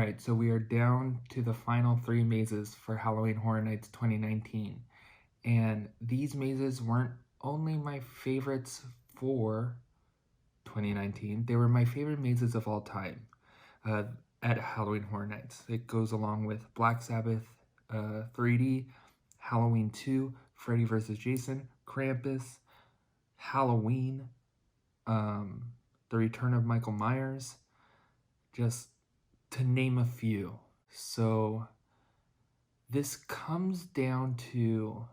Alright, so we are down to the final 3 mazes for Halloween Horror Nights 2019. And these mazes weren't only my favorites for 2019, they were my favorite mazes of all time at Halloween Horror Nights. It goes along with Black Sabbath 3D, Halloween 2, Freddy vs. Jason, Krampus, Halloween, The Return of Michael Myers, just to name a few. So this comes down to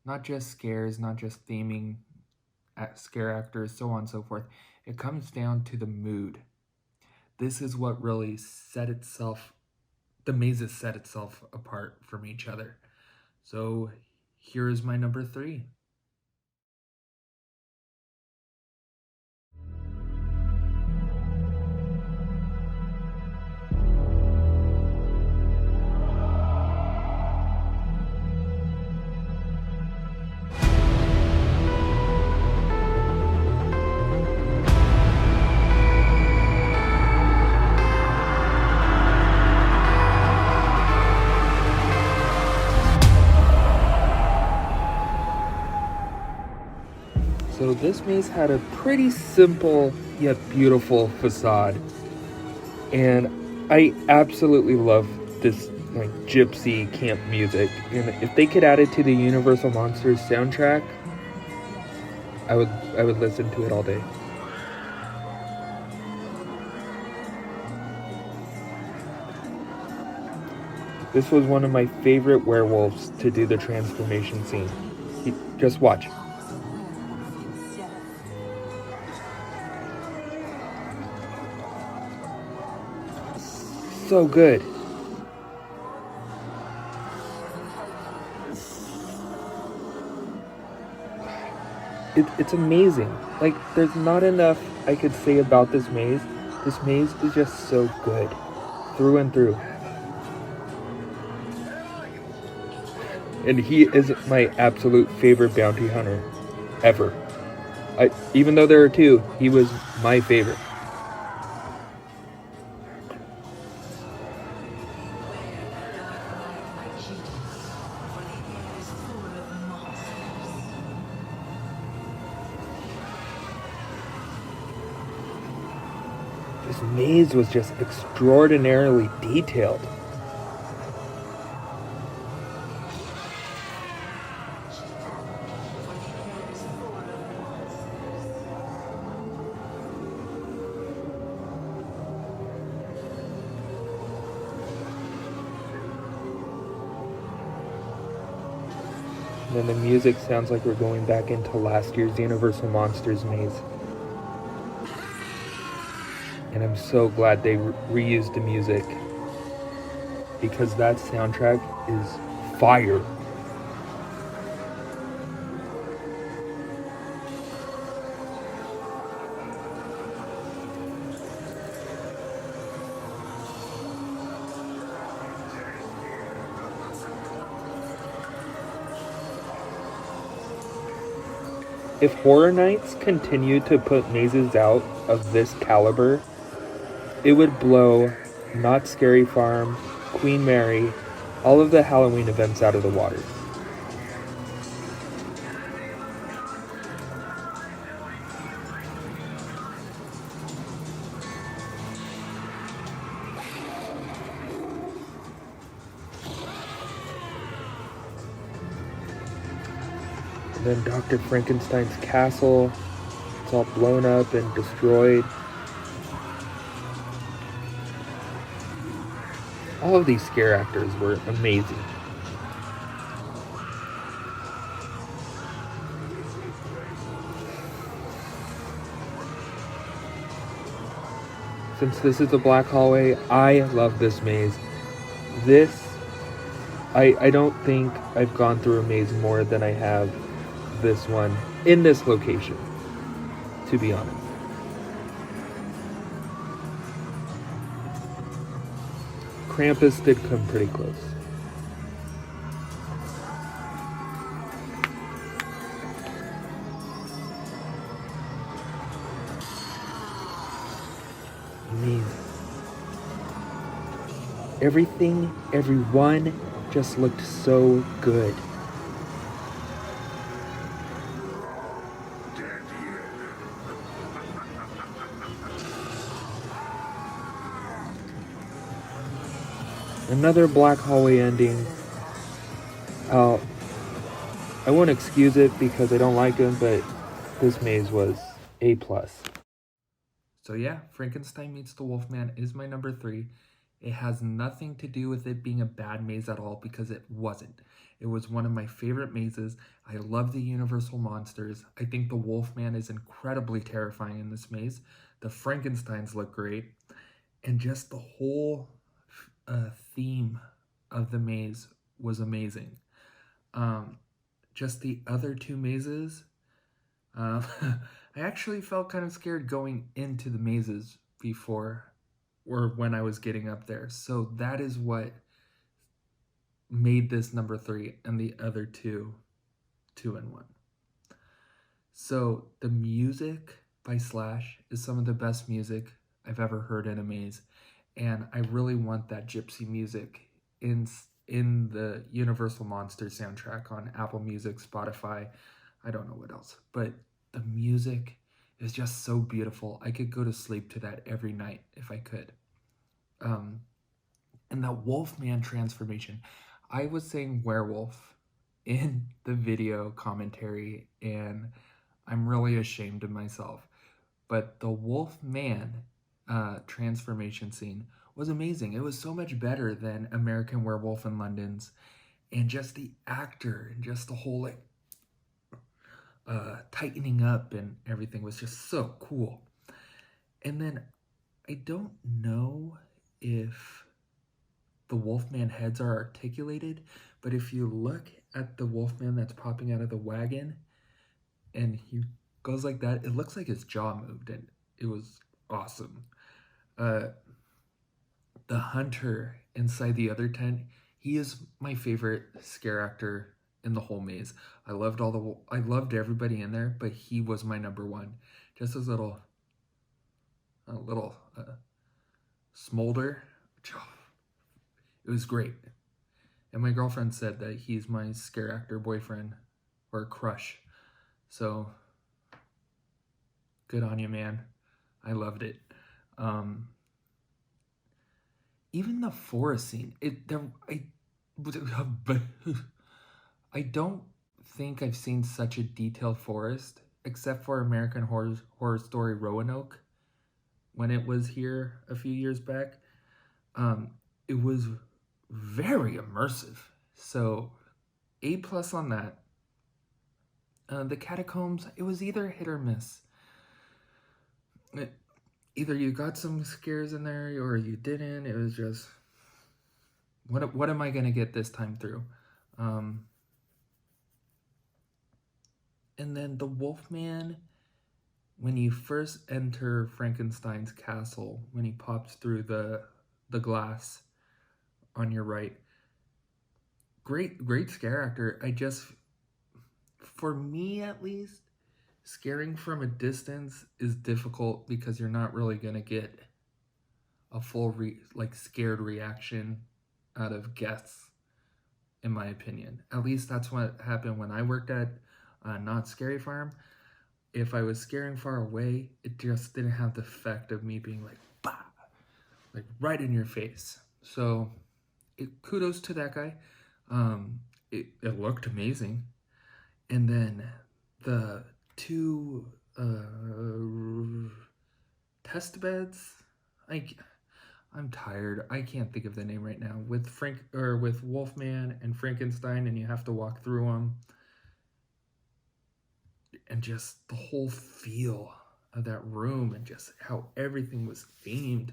not just scares, not just theming at scare actors, so on and so forth. It comes down to the mood. This is what really the mazes set itself apart from each other. So here is my number 3. So this maze had a pretty simple yet beautiful facade, and I absolutely love this like gypsy camp music. And if they could add it to the Universal Monsters soundtrack, I would listen to it all day. This was one of my favorite werewolves to do the transformation scene. Just watch. So good. It's amazing. Like, there's not enough I could say about this maze. This maze is just so good, through and through. And he is my absolute favorite bounty hunter ever. Even though there are 2, he was my favorite. This maze was just extraordinarily detailed. And then the music sounds like we're going back into last year's Universal Monsters maze. And I'm so glad they reused the music, because that soundtrack is fire. If Horror Nights continued to put mazes out of this caliber, it would blow Not Scary Farm, Queen Mary, all of the Halloween events out of the water. And then Dr. Frankenstein's castle, it's all blown up and destroyed. All of these scare actors were amazing. Since this is a black hallway, I love this maze. I don't think I've gone through a maze more than I have this one in this location, to be honest. Krampus did come pretty close. Amazing. Everything, everyone just looked so good. Another black hallway ending. I won't excuse it because I don't like him, but this maze was A+. So yeah, Frankenstein Meets the Wolfman is my number 3. It has nothing to do with it being a bad maze at all because it wasn't. It was one of my favorite mazes. I love the Universal monsters. I think the Wolfman is incredibly terrifying in this maze. The Frankensteins look great. And just the whole theme of the maze was amazing. Just the other two mazes, I actually felt kind of scared going into the mazes before or when I was getting up there. So that is what made this number 3 and the other two and 1. So the music by Slash is some of the best music I've ever heard in a maze. And I really want that gypsy music in the Universal Monsters soundtrack on Apple Music, Spotify, I don't know what else. But the music is just so beautiful. I could go to sleep to that every night if I could. And that Wolfman transformation. I was saying werewolf in the video commentary, and I'm really ashamed of myself. But the Wolfman transformation scene was amazing. It was so much better than American Werewolf in London's, and just the actor and just the whole like tightening up and everything was just so cool. And then I don't know if the Wolfman heads are articulated, but if you look at the Wolfman that's popping out of the wagon and he goes like that, it looks like his jaw moved, and it was awesome. The hunter inside the other tent, he is my favorite scare actor in the whole maze. I loved everybody in there, but he was my number 1. Just his little smolder. It was great. And my girlfriend said that he's my scare actor boyfriend or crush. So good on you, man. I loved it. Even the forest scene, I don't think I've seen such a detailed forest except for American Horror Story Roanoke when it was here a few years back. It was very immersive. So A+ on that. The catacombs, it was either hit or miss. Either you got some scares in there or you didn't. It was just, what am I going to get this time through? And then the Wolfman, when you first enter Frankenstein's castle, when he pops through the glass on your right, great scare actor. For me at least, scaring from a distance is difficult because you're not really going to get a full scared reaction out of guests, in my opinion. At least that's what happened when I worked at Not Scary Farm. If I was scaring far away, it just didn't have the effect of me being like, bah, like right in your face. So kudos to that guy. It looked amazing. And then the 2 test beds, I'm tired. I can't think of the name right now. With Wolfman and Frankenstein, and you have to walk through them. And just the whole feel of that room and just how everything was themed.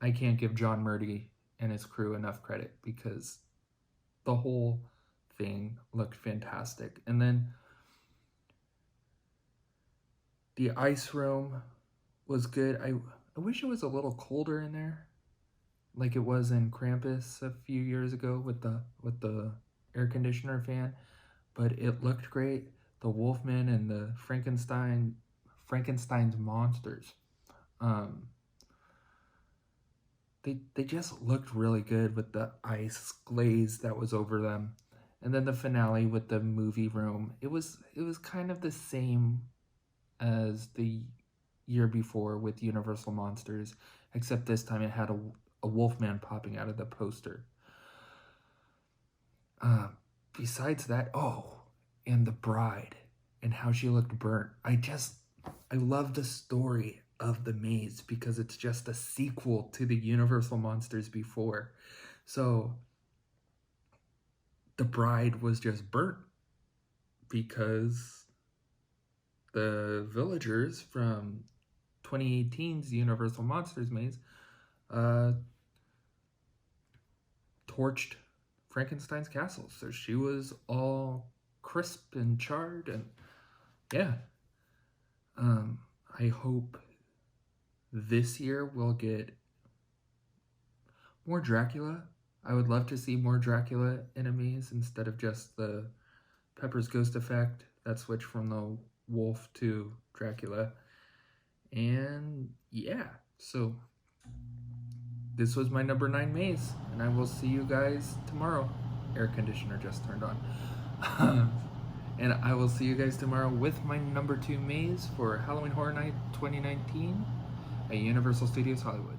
I can't give John Murdy and his crew enough credit because the whole thing looked fantastic. And then the ice room was good. I wish it was a little colder in there, like it was in Krampus a few years ago with the air conditioner fan. But it looked great. The Wolfman and the Frankenstein's monsters. they just looked really good with the ice glaze that was over them. And then the finale with the movie room. It was kind of the same as the year before with Universal Monsters, except this time it had a wolfman popping out of the poster. Uh, Besides that, oh, and the bride and how she looked burnt. I love the story of the maze because it's just a sequel to the Universal Monsters before. So the bride was just burnt because the villagers from 2018's Universal Monsters maze uh, torched Frankenstein's castle. So she was all crisp and charred, and yeah. I hope this year we'll get more Dracula. I would love to see more Dracula in a maze instead of just the Pepper's Ghost effect that switched from the wolf to Dracula. And yeah, so this was my number 9 maze, and I will see you guys tomorrow. Air conditioner just turned on. And I will see you guys tomorrow with my number 2 maze for Halloween Horror Night 2019 at Universal Studios Hollywood.